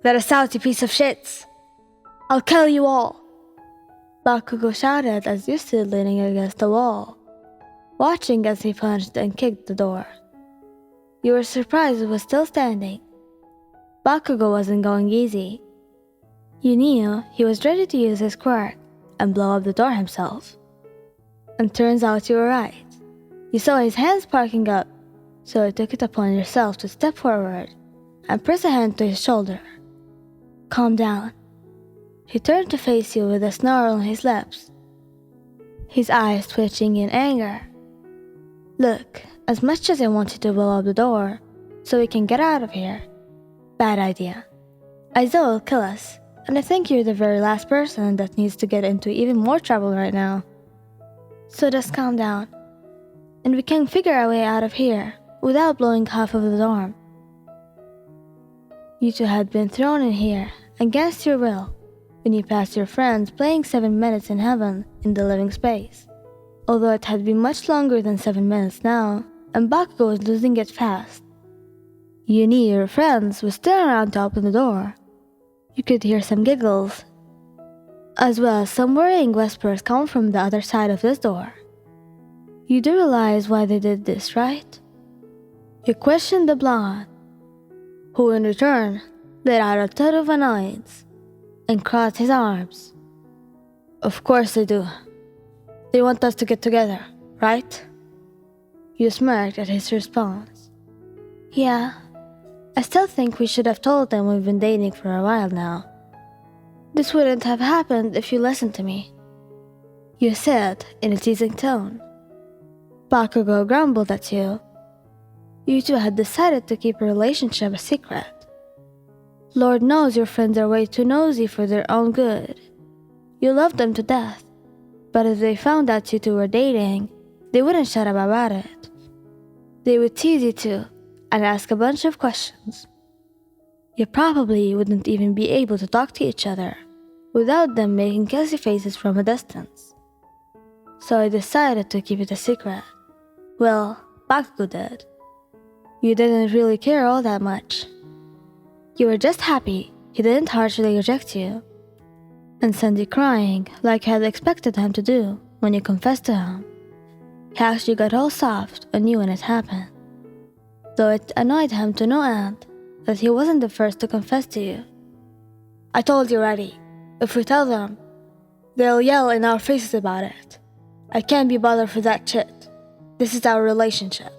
That a salty piece of shit! I'll kill you all! Bakugou shouted as you stood leaning against the wall, watching as he punched and kicked the door. You were surprised it was still standing. Bakugou wasn't going easy. You knew he was ready to use his quirk and blow up the door himself. And turns out you were right. You saw his hands sparking up, so you took it upon yourself to step forward and press a hand to his shoulder. Calm down. He turned to face you with a snarl on his lips, his eyes twitching in anger. Look, as much as I want you to blow up the door so we can get out of here, bad idea. Aizo will kill us, and I think you're the very last person that needs to get into even more trouble right now. So just calm down, and we can figure our way out of here without blowing half of the dorm. You two had been thrown in here against your will when you passed your friends playing 7 minutes in heaven in the living space. Although it had been much longer than 7 minutes now, and Bakugou was losing it fast. You knew your friends would still around to open the door. You could hear some giggles, as well as some worrying whispers come from the other side of this door. You do realize why they did this, right? You questioned the blonde, who in return let out a thud of annoyance and crossed his arms. Of course they do. They want us to get together, right? You smirked at his response. Yeah, I still think we should have told them we've been dating for a while now. This wouldn't have happened if you listened to me, you said in a teasing tone. Bakugou grumbled at you. You two had decided to keep a relationship a secret. Lord knows your friends are way too nosy for their own good. You love them to death, but if they found out you two were dating, they wouldn't shut up about it. They would tease you too and ask a bunch of questions. You probably wouldn't even be able to talk to each other without them making kissy faces from a distance. So I decided to keep it a secret. Well, Bakugou did. You didn't really care all that much. You were just happy he didn't harshly reject you and send you crying like you had expected him to do when you confessed to him. He actually got all soft on you when it happened, though it annoyed him to no end that he wasn't the first to confess to you. I told you already, if we tell them, they'll yell in our faces about it. I can't be bothered for that shit. This is our relationship.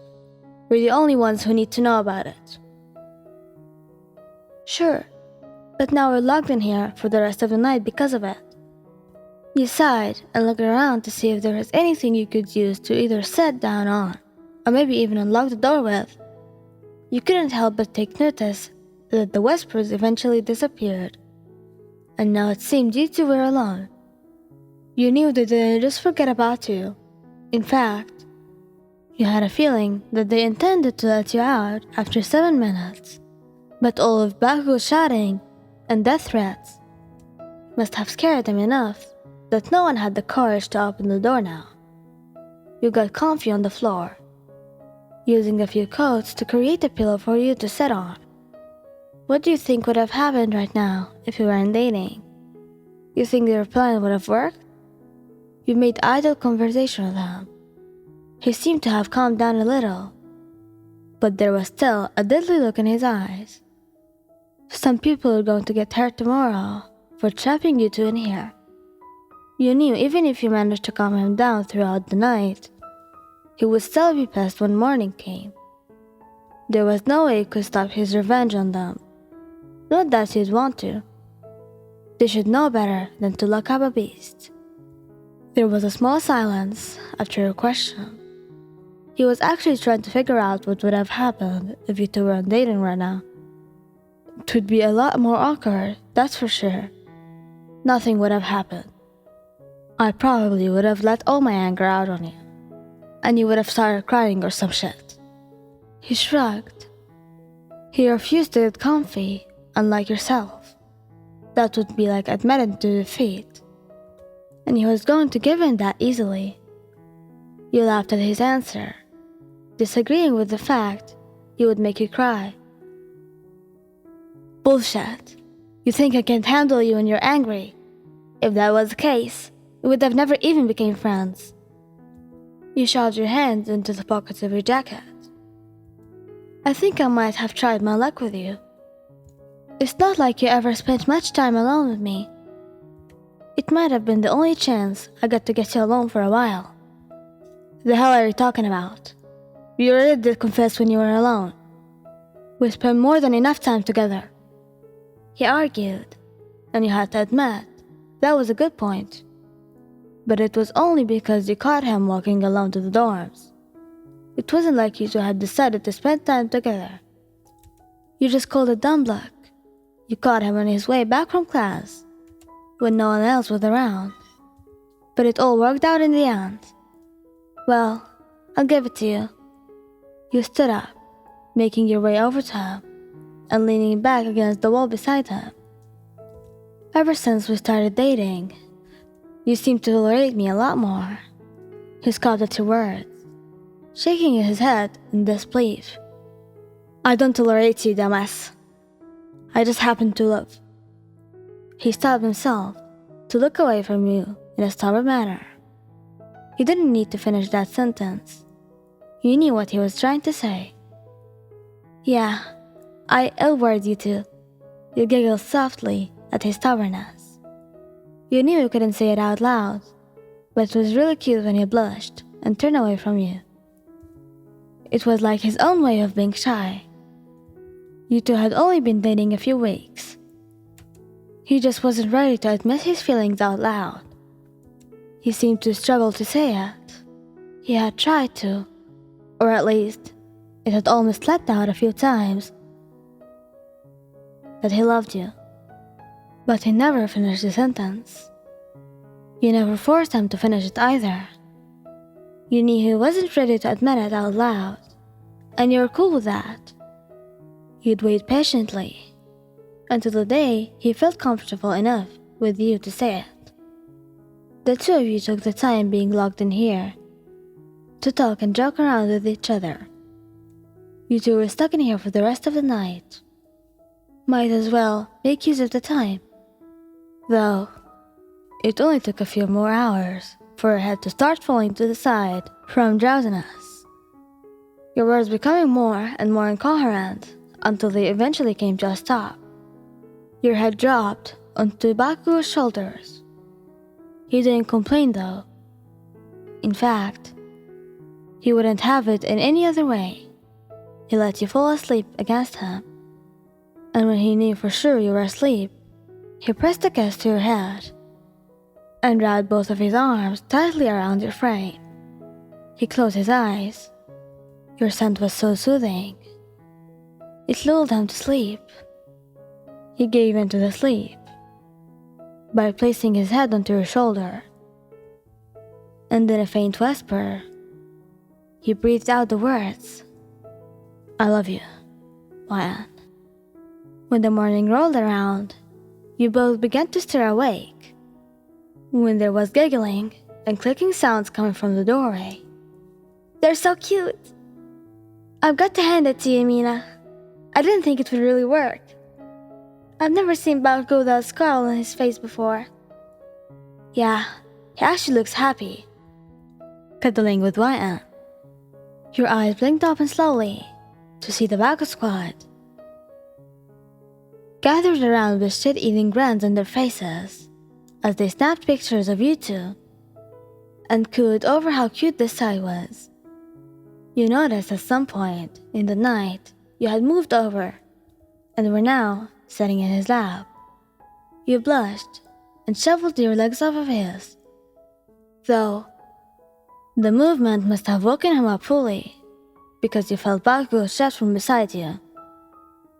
We're the only ones who need to know about it. Sure, but now we're locked in here for the rest of the night because of it. You sighed and looked around to see if there was anything you could use to either sit down on, or maybe even unlock the door with. You couldn't help but take notice that the whispers eventually disappeared, and now it seemed you two were alone. You knew they didn't just forget about you. In fact, you had a feeling that they intended to let you out after 7 minutes. But all of Bakugou's shouting and death threats must have scared them enough that no one had the courage to open the door now. You got comfy on the floor, using a few coats to create a pillow for you to sit on. What do you think would have happened right now if you weren't dating? You think their plan would have worked? You made idle conversation with him. He seemed to have calmed down a little, but there was still a deadly look in his eyes. Some people are going to get hurt tomorrow for trapping you two in here. You knew even if you managed to calm him down throughout the night, he would still be pissed when morning came. There was no way you could stop his revenge on them. Not that you'd want to. They should know better than to lock up a beast. There was a small silence after your question. He was actually trying to figure out what would have happened if you two weren't dating right now. It would be a lot more awkward, that's for sure. Nothing would have happened. I probably would have let all my anger out on you, and you would have started crying or some shit. He shrugged. He refused to get comfy, unlike yourself. That would be like admitting to defeat. And he was going to give in that easily. You laughed at his answer, disagreeing with the fact he would make you cry. Bullshit. You think I can't handle you when you're angry. If that was the case, we would have never even become friends. You shoved your hands into the pockets of your jacket. I think I might have tried my luck with you. It's not like you ever spent much time alone with me. It might have been the only chance I got to get you alone for a while. The hell are you talking about? You already did confess when you were alone. We spent more than enough time together. He argued, and you had to admit that was a good point. But it was only because you caught him walking alone to the dorms. It wasn't like you two had decided to spend time together. You just called it dumb luck. You caught him on his way back from class, when no one else was around. But it all worked out in the end. Well, I'll give it to you. You stood up, making your way over to him, and leaning back against the wall beside him. Ever since we started dating, you seem to tolerate me a lot more. He scoffed at your words, shaking his head in disbelief. I don't tolerate you, dumbass. I just happen to love. He stopped himself to look away from you in a stubborn manner. He didn't need to finish that sentence. You knew what he was trying to say. Yeah, I ill-word you too. You giggled softly at his stubbornness. You knew you couldn't say it out loud, but it was really cute when he blushed and turned away from you. It was like his own way of being shy. You two had only been dating a few weeks. He just wasn't ready to admit his feelings out loud. He seemed to struggle to say it. He had tried to, or at least, it had almost slipped out a few times, that he loved you. But he never finished the sentence. You never forced him to finish it either. You knew he wasn't ready to admit it out loud, and you were cool with that. You'd wait patiently, until the day he felt comfortable enough with you to say it. The two of you took the time being locked in here to talk and joke around with each other. You two were stuck in here for the rest of the night. Might as well make use of the time. Though, it only took a few more hours for your head to start falling to the side from drowsiness. Your words becoming more and more incoherent until they eventually came to a stop. Your head dropped onto Bakugou's shoulders. He didn't complain though. In fact, he wouldn't have it in any other way. He let you fall asleep against him. And when he knew for sure you were asleep, he pressed a kiss to your head and wrapped both of his arms tightly around your frame. He closed his eyes. Your scent was so soothing. It lulled him to sleep. He gave in to the sleep by placing his head onto your shoulder. And in a faint whisper, he breathed out the words, I love you, Ryan. When the morning rolled around, you both began to stir awake. When there was giggling and clicking sounds coming from the doorway. They're so cute. I've got to hand it to you, Mina. I didn't think it would really work. I've never seen Bakugou without a scowl on his face before. Yeah, he actually looks happy. Cuddling with Ryan. Your eyes blinked open slowly to see the Bakugou squad gathered around with shit-eating grins on their faces as they snapped pictures of you two and cooed over how cute this sight was. You noticed at some point in the night you had moved over and were now sitting in his lap. You blushed and shuffled your legs off of his, though the movement must have woken him up fully because you felt Bakugou shut from beside you,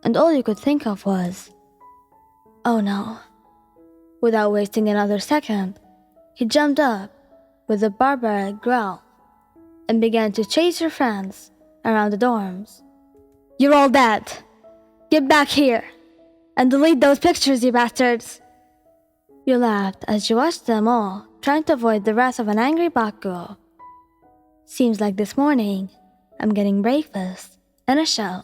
and all you could think of was, oh no. Without wasting another second, he jumped up with a barbaric growl and began to chase your friends around the dorms. You're all dead! Get back here! And delete those pictures, you bastards! You laughed as you watched them all trying to avoid the wrath of an angry Bakugou. Seems like this morning, I'm getting breakfast and a show.